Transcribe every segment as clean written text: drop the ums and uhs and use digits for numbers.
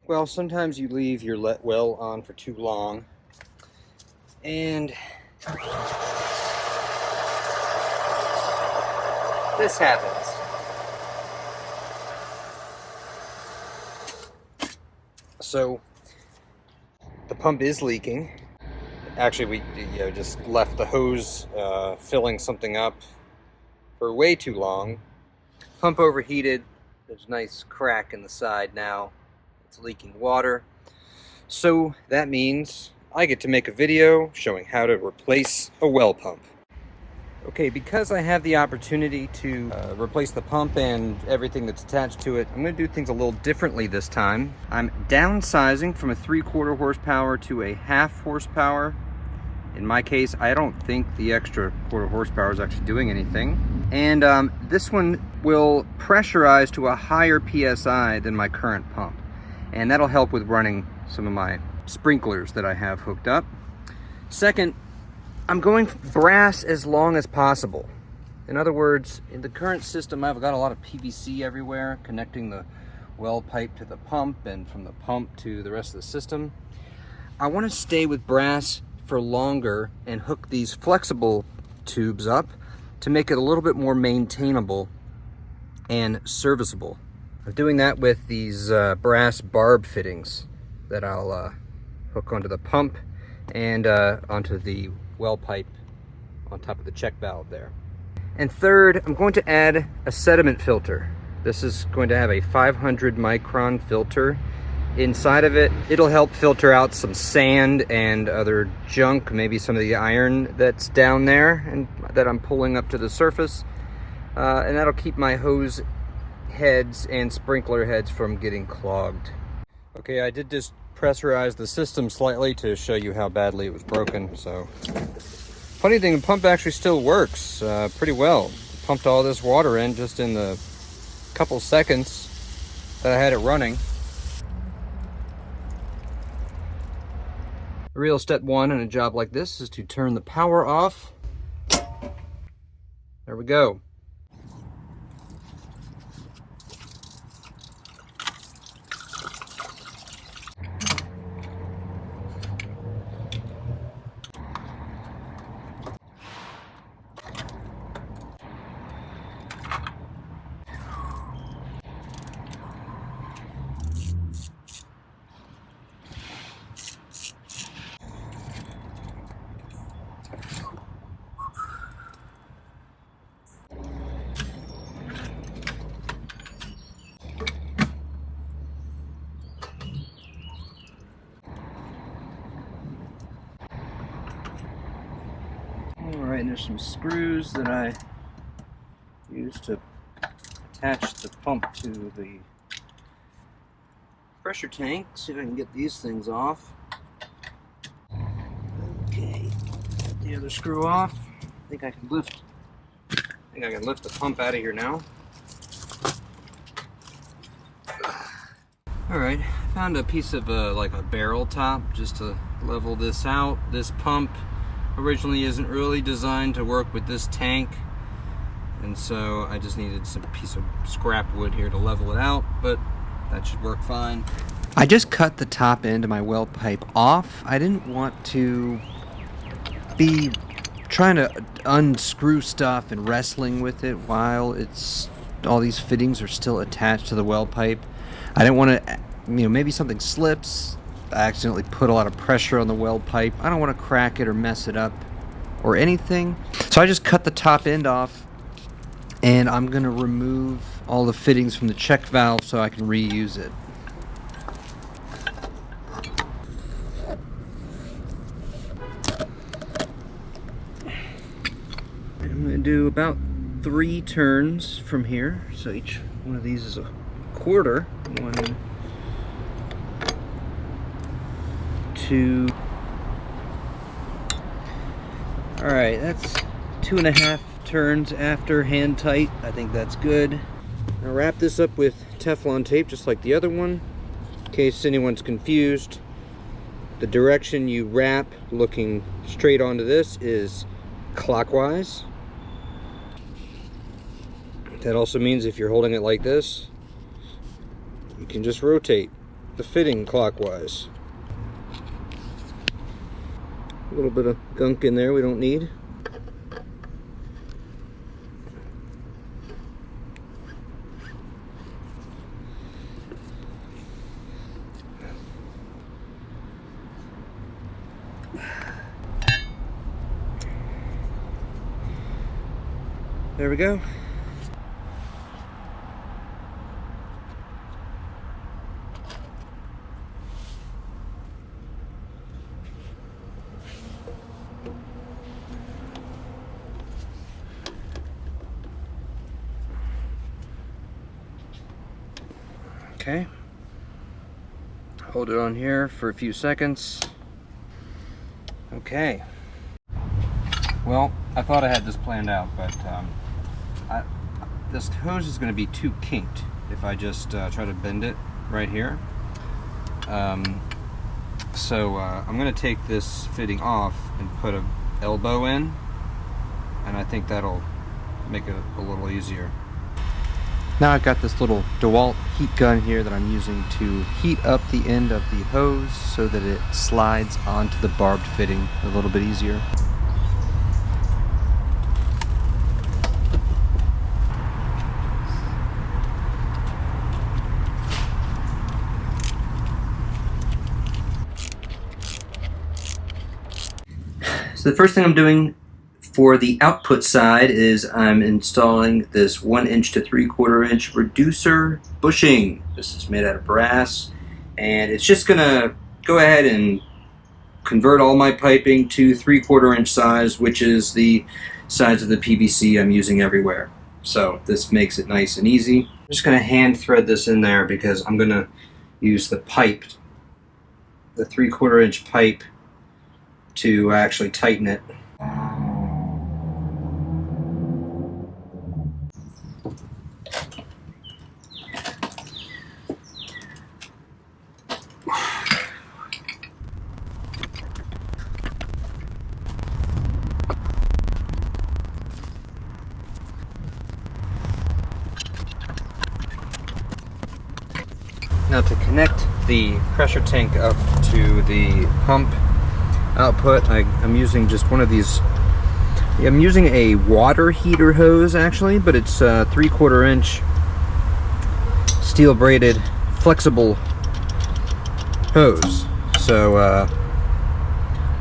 Well, sometimes you leave your well on for too long, and this happens. So the pump is leaking. Actually, we just left the hose filling something up for way too long. Pump overheated. There's a nice crack in the side now. It's leaking water. So that means I get to make a video showing how to replace a well pump. Okay, because I have the opportunity to replace the pump and everything that's attached to it, I'm going to do things a little differently this time. I'm downsizing from a 3/4 horsepower to a 1/2 horsepower. In my case, I don't think the extra 1/4 horsepower is actually doing anything. And this one will pressurize to a higher PSI than my current pump. And that'll help with running some of my sprinklers that I have hooked up. Second, I'm going brass as long as possible. In other words, in the current system, I've got a lot of PVC everywhere, connecting the well pipe to the pump and from the pump to the rest of the system. I want to stay with brass for longer and hook these flexible tubes up to make it a little bit more maintainable and serviceable. I'm doing that with these brass barb fittings that I'll hook onto the pump and onto the well pipe on top of the check valve there. And third, I'm going to add a sediment filter. This is going to have a 500 micron filter inside of it. It'll help filter out some sand and other junk, maybe some of the iron that's down there and that I'm pulling up to the surface. And that'll keep my hose heads and sprinkler heads from getting clogged. Okay, I did just pressurize the system slightly to show you how badly it was broken. So, funny thing, the pump actually still works pretty well. Pumped all this water in just in the couple seconds that I had it running. Real step one in a job like this is to turn the power off. There we go. Alright, and there's some screws that I use to attach the pump to the pressure tank. See if I can get these things off. Okay, get the other screw off. I think I can lift the pump out of here now. Alright, I found a piece of like a barrel top just to level this out. This pump originally isn't really designed to work with this tank, and so I just needed some piece of scrap wood here to level it out, but that should work fine. I just cut the top end of my well pipe off. I didn't want to be trying to unscrew stuff and wrestling with it while all these fittings are still attached to the well pipe. I didn't want to, maybe something slips. I accidentally put a lot of pressure on the well pipe. I don't want to crack it or mess it up or anything. So I just cut the top end off, and I'm going to remove all the fittings from the check valve so I can reuse it. I'm going to do about 3 turns from here. So each one of these is a quarter. 1, 2. Alright, that's 2.5 turns after hand tight. I think that's good. I'll wrap this up with Teflon tape just like the other one. In case anyone's confused, the direction you wrap looking straight onto this is clockwise. That also means if you're holding it like this, you can just rotate the fitting clockwise. A little bit of gunk in there we don't need. There we go. Okay. Hold it on here for a few seconds. Okay. Well, I thought I had this planned out, but this hose is going to be too kinked if I just try to bend it right here. So I'm going to take this fitting off and put an elbow in, and I think that'll make it a little easier. Now I've got this little DeWalt heat gun here that I'm using to heat up the end of the hose so that it slides onto the barbed fitting a little bit easier. So the first thing I'm doing for the output side is I'm installing this 1" to 3/4 inch reducer bushing. This is made out of brass, and it's just gonna go ahead and convert all my piping to 3/4 inch size, which is the size of the PVC I'm using everywhere. So this makes it nice and easy. I'm just gonna hand thread this in there because I'm gonna use the pipe, the 3/4 inch pipe, to actually tighten it. Now to connect the pressure tank up to the pump output, I'm using just one of these. I'm using a water heater hose actually, but it's a 3/4 inch steel braided flexible hose. So a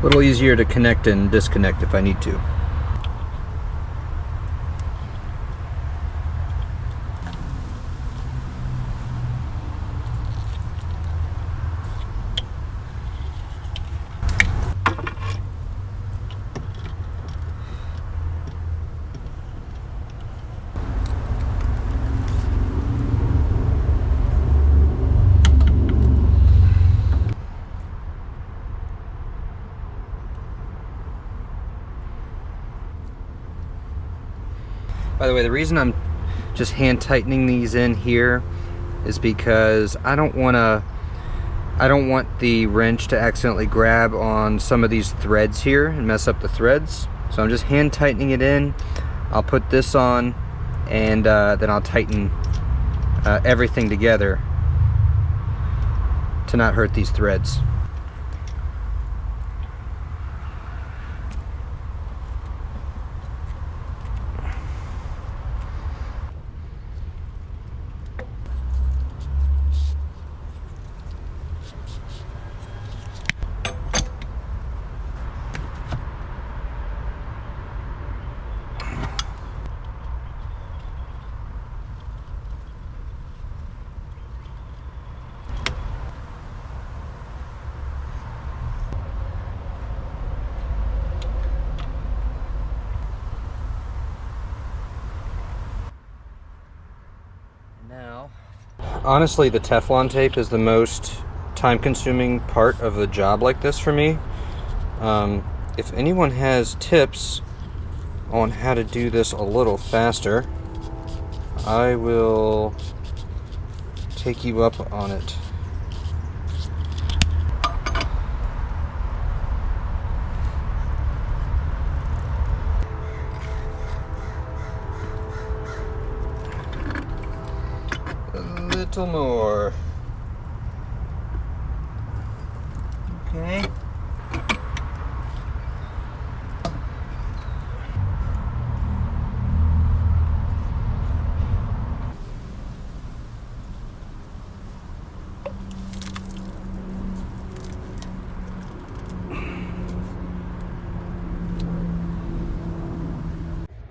little easier to connect and disconnect if I need to. By the way, the reason I'm just hand tightening these in here is because I don't want the wrench to accidentally grab on some of these threads here and mess up the threads. So I'm just hand tightening it in. I'll put this on, and then I'll tighten everything together to not hurt these threads. Now, honestly, the Teflon tape is the most time-consuming part of the job like this for me. If anyone has tips on how to do this a little faster, I will take you up on it. A little more. Okay.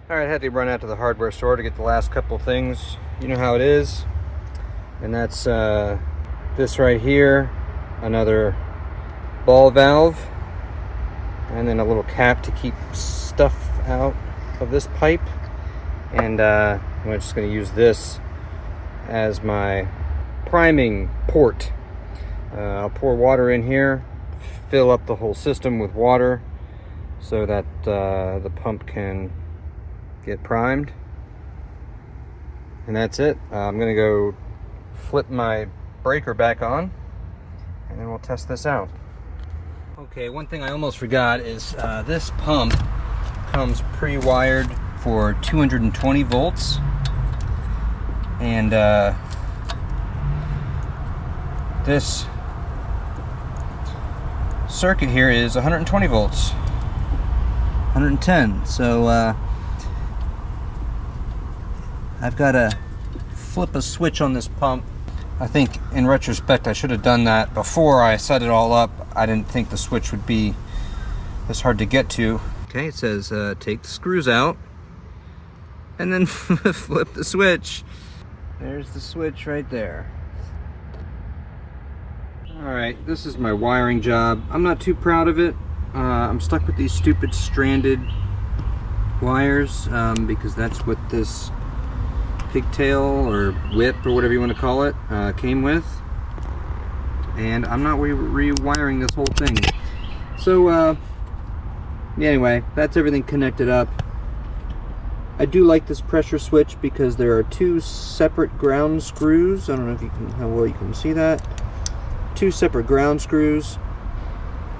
Alright, I had to run out to the hardware store to get the last couple things. You know how it is. And that's this right here, another ball valve, and then a little cap to keep stuff out of this pipe. And I'm just going to use this as my priming port. I'll pour water in here, fill up the whole system with water so that the pump can get primed. And that's it. I'm gonna go flip my breaker back on and then we'll test this out. Okay, one thing I almost forgot is this pump comes pre-wired for 220 volts, and this circuit here is 120 volts, 110. So I've got to flip a switch on this pump. I think in retrospect I should have done that before I set it all up. I didn't think the switch would be this hard to get to. Okay, it says take the screws out and then flip the switch. There's the switch right there. Alright, this is my wiring job. I'm not too proud of it. I'm stuck with these stupid stranded wires because that's what this pigtail or whip or whatever you want to call it came with. And I'm not rewiring this whole thing. So anyway, that's everything connected up. I do like this pressure switch because there are two separate ground screws. I don't know if you can, how well you can see that. Two separate ground screws.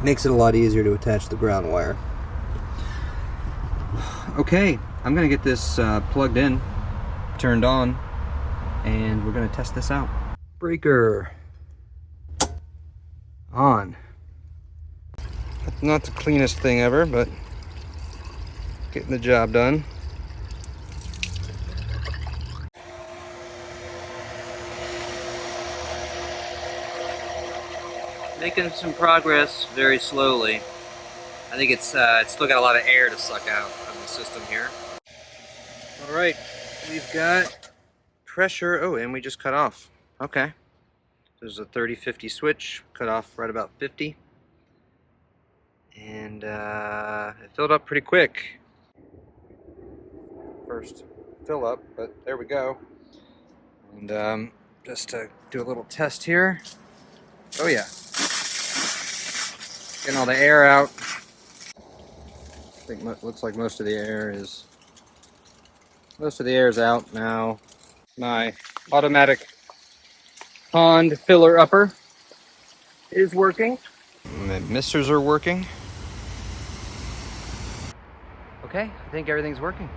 Makes it a lot easier to attach the ground wire. Okay, I'm gonna get this plugged in, turned on, and we're gonna test this out. Breaker on. Not the cleanest thing ever, but getting the job done. Making some progress very slowly. I think it's still got a lot of air to suck out of the system here. All right, we've got pressure. Oh, and we just cut off. Okay. There's a 30-50 switch, cut off right about 50. And it filled up pretty quick. First fill up, but there we go. And just to do a little test here. Oh yeah. Getting all the air out. I think looks like most of the air is out now. My automatic pond filler upper is working. My misters are working. Okay, I think everything's working.